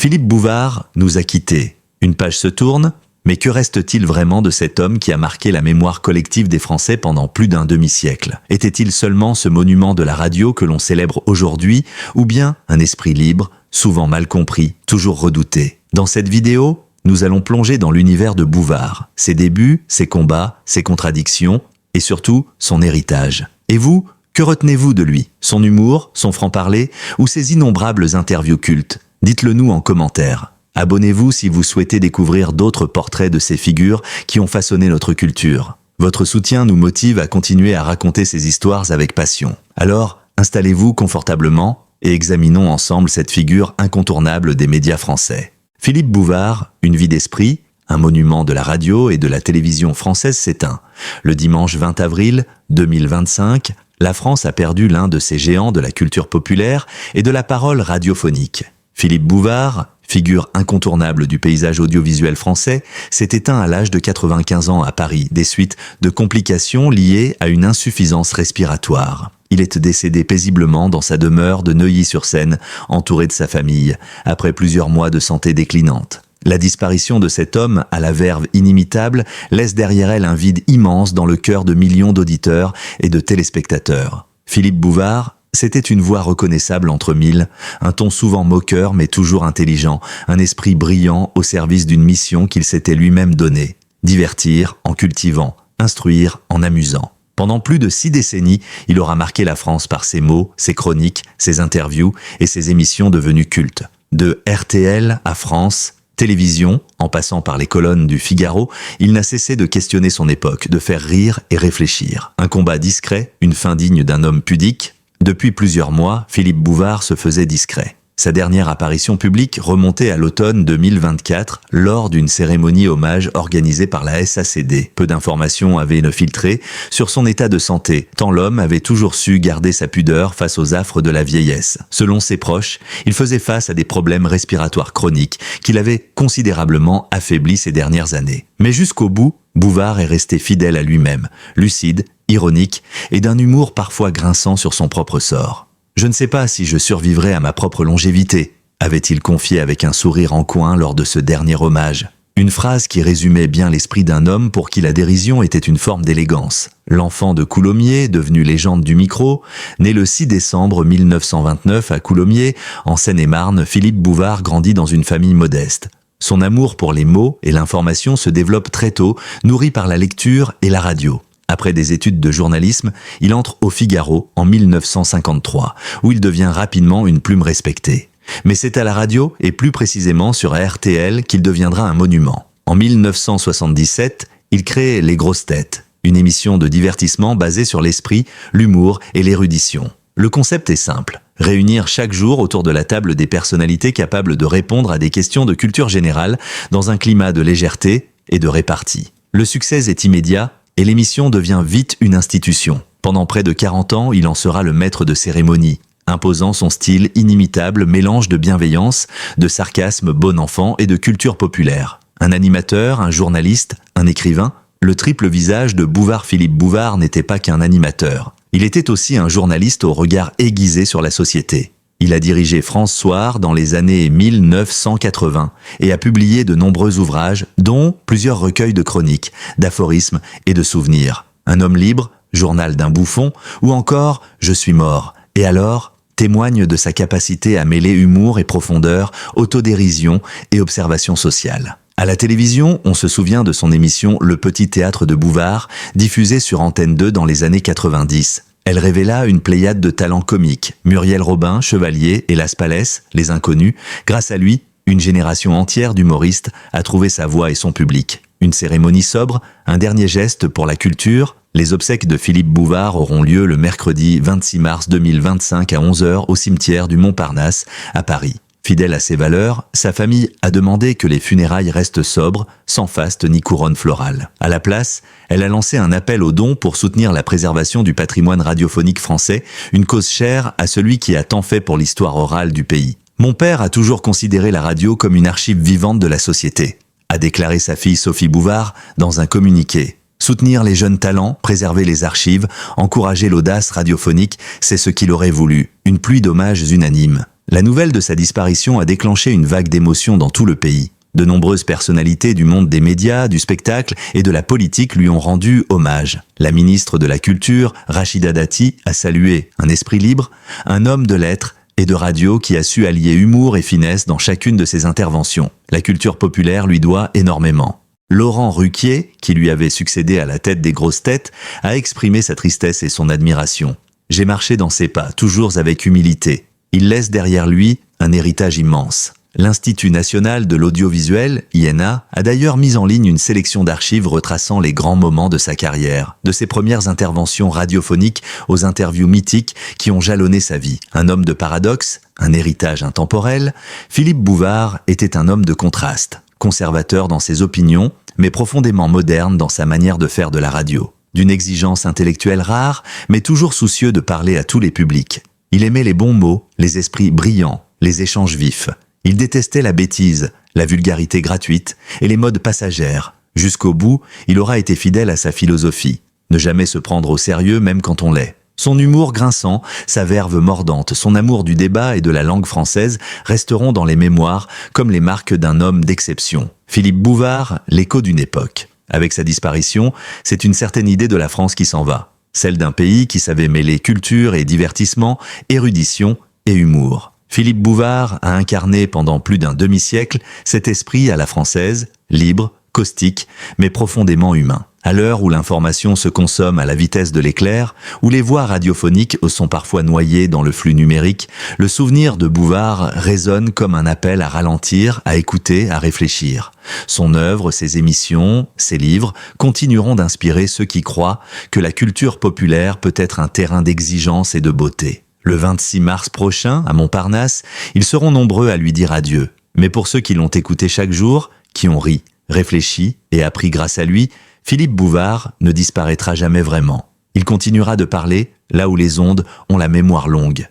Philippe Bouvard nous a quittés. Une page se tourne, mais que reste-t-il vraiment de cet homme qui a marqué la mémoire collective des Français pendant plus d'un demi-siècle? Était-il seulement ce monument de la radio que l'on célèbre aujourd'hui, ou bien un esprit libre, souvent mal compris, toujours redouté? Dans cette vidéo, nous allons plonger dans l'univers de Bouvard, ses débuts, ses combats, ses contradictions, et surtout son héritage. Et vous, que retenez-vous de lui? Son humour, son franc-parler, ou ses innombrables interviews cultes? Dites-le nous en commentaire. Abonnez-vous si vous souhaitez découvrir d'autres portraits de ces figures qui ont façonné notre culture. Votre soutien nous motive à continuer à raconter ces histoires avec passion. Alors, installez-vous confortablement et examinons ensemble cette figure incontournable des médias français. Philippe Bouvard, une vie d'esprit, un monument de la radio et de la télévision française s'éteint. Le dimanche 20 avril 2025, la France a perdu l'un de ses géants de la culture populaire et de la parole radiophonique. Philippe Bouvard, figure incontournable du paysage audiovisuel français, s'est éteint à l'âge de 95 ans à Paris, des suites de complications liées à une insuffisance respiratoire. Il est décédé paisiblement dans sa demeure de Neuilly-sur-Seine, entouré de sa famille, après plusieurs mois de santé déclinante. La disparition de cet homme à la verve inimitable laisse derrière elle un vide immense dans le cœur de millions d'auditeurs et de téléspectateurs. Philippe Bouvard, c'était une voix reconnaissable entre mille, un ton souvent moqueur mais toujours intelligent, un esprit brillant au service d'une mission qu'il s'était lui-même donnée. Divertir en cultivant, instruire en amusant. Pendant plus de 6 décennies, il aura marqué la France par ses mots, ses chroniques, ses interviews et ses émissions devenues cultes. De RTL à France, télévision, en passant par les colonnes du Figaro, il n'a cessé de questionner son époque, de faire rire et réfléchir. Un combat discret, une fin digne d'un homme pudique. Depuis plusieurs mois, Philippe Bouvard se faisait discret. Sa dernière apparition publique remontait à l'automne 2024 lors d'une cérémonie hommage organisée par la SACD. Peu d'informations avaient été filtrées sur son état de santé, tant l'homme avait toujours su garder sa pudeur face aux affres de la vieillesse. Selon ses proches, il faisait face à des problèmes respiratoires chroniques qui l'avaient considérablement affaibli ces dernières années. Mais jusqu'au bout, Bouvard est resté fidèle à lui-même, lucide, ironique et d'un humour parfois grinçant sur son propre sort. « Je ne sais pas si je survivrai à ma propre longévité », avait-il confié avec un sourire en coin lors de ce dernier hommage. Une phrase qui résumait bien l'esprit d'un homme pour qui la dérision était une forme d'élégance. L'enfant de Coulommiers, devenu légende du micro, né le 6 décembre 1929 à Coulommiers, en Seine-et-Marne, Philippe Bouvard grandit dans une famille modeste. Son amour pour les mots et l'information se développe très tôt, nourri par la lecture et la radio. Après des études de journalisme, il entre au Figaro en 1953, où il devient rapidement une plume respectée. Mais c'est à la radio, et plus précisément sur RTL, qu'il deviendra un monument. En 1977, il crée Les Grosses Têtes, une émission de divertissement basée sur l'esprit, l'humour et l'érudition. Le concept est simple, réunir chaque jour autour de la table des personnalités capables de répondre à des questions de culture générale dans un climat de légèreté et de répartie. Le succès est immédiat, et l'émission devient vite une institution. Pendant près de 40 ans, il en sera le maître de cérémonie, imposant son style inimitable mélange de bienveillance, de sarcasme bon enfant et de culture populaire. Un animateur, un journaliste, un écrivain, le triple visage de Philippe Bouvard n'était pas qu'un animateur. Il était aussi un journaliste au regard aiguisé sur la société. Il a dirigé France Soir dans les années 1980 et a publié de nombreux ouvrages, dont plusieurs recueils de chroniques, d'aphorismes et de souvenirs. Un homme libre, Journal d'un bouffon, ou encore Je suis mort. Et alors, témoigne de sa capacité à mêler humour et profondeur, autodérision et observation sociale. À la télévision, on se souvient de son émission Le Petit Théâtre de Bouvard, diffusée sur Antenne 2 dans les années 90. Elle révéla une pléiade de talents comiques, Muriel Robin, Chevalier et Las Palais, les inconnus. Grâce à lui, une génération entière d'humoristes a trouvé sa voix et son public. Une cérémonie sobre, un dernier geste pour la culture. Les obsèques de Philippe Bouvard auront lieu le mercredi 26 mars 2025 à 11h au cimetière du Montparnasse, à Paris. Fidèle à ses valeurs, sa famille a demandé que les funérailles restent sobres, sans faste ni couronne florale. À la place, elle a lancé un appel aux dons pour soutenir la préservation du patrimoine radiophonique français, une cause chère à celui qui a tant fait pour l'histoire orale du pays. « Mon père a toujours considéré la radio comme une archive vivante de la société », a déclaré sa fille Sophie Bouvard dans un communiqué. Soutenir les jeunes talents, préserver les archives, encourager l'audace radiophonique, c'est ce qu'il aurait voulu. Une pluie d'hommages unanimes. La nouvelle de sa disparition a déclenché une vague d'émotions dans tout le pays. De nombreuses personnalités du monde des médias, du spectacle et de la politique lui ont rendu hommage. La ministre de la Culture, Rachida Dati, a salué un esprit libre, un homme de lettres et de radio qui a su allier humour et finesse dans chacune de ses interventions. La culture populaire lui doit énormément. Laurent Ruquier, qui lui avait succédé à la tête des grosses têtes, a exprimé sa tristesse et son admiration. « J'ai marché dans ses pas, toujours avec humilité. Il laisse derrière lui un héritage immense. » L'Institut national de l'audiovisuel, INA, a d'ailleurs mis en ligne une sélection d'archives retraçant les grands moments de sa carrière, de ses premières interventions radiophoniques aux interviews mythiques qui ont jalonné sa vie. Un homme de paradoxe, un héritage intemporel, Philippe Bouvard était un homme de contraste, conservateur dans ses opinions, mais profondément moderne dans sa manière de faire de la radio. D'une exigence intellectuelle rare, mais toujours soucieux de parler à tous les publics. Il aimait les bons mots, les esprits brillants, les échanges vifs. Il détestait la bêtise, la vulgarité gratuite et les modes passagères. Jusqu'au bout, il aura été fidèle à sa philosophie. Ne jamais se prendre au sérieux même quand on l'est. Son humour grinçant, sa verve mordante, son amour du débat et de la langue française resteront dans les mémoires comme les marques d'un homme d'exception. Philippe Bouvard, l'écho d'une époque. Avec sa disparition, c'est une certaine idée de la France qui s'en va. Celle d'un pays qui savait mêler culture et divertissement, érudition et humour. Philippe Bouvard a incarné pendant plus d'un demi-siècle cet esprit à la française, libre, caustique, mais profondément humain. À l'heure où l'information se consomme à la vitesse de l'éclair, où les voix radiophoniques sont parfois noyées dans le flux numérique, le souvenir de Bouvard résonne comme un appel à ralentir, à écouter, à réfléchir. Son œuvre, ses émissions, ses livres continueront d'inspirer ceux qui croient que la culture populaire peut être un terrain d'exigence et de beauté. Le 26 mars prochain, à Montparnasse, ils seront nombreux à lui dire adieu. Mais pour ceux qui l'ont écouté chaque jour, qui ont ri, réfléchi et appris grâce à lui, Philippe Bouvard ne disparaîtra jamais vraiment. Il continuera de parler là où les ondes ont la mémoire longue.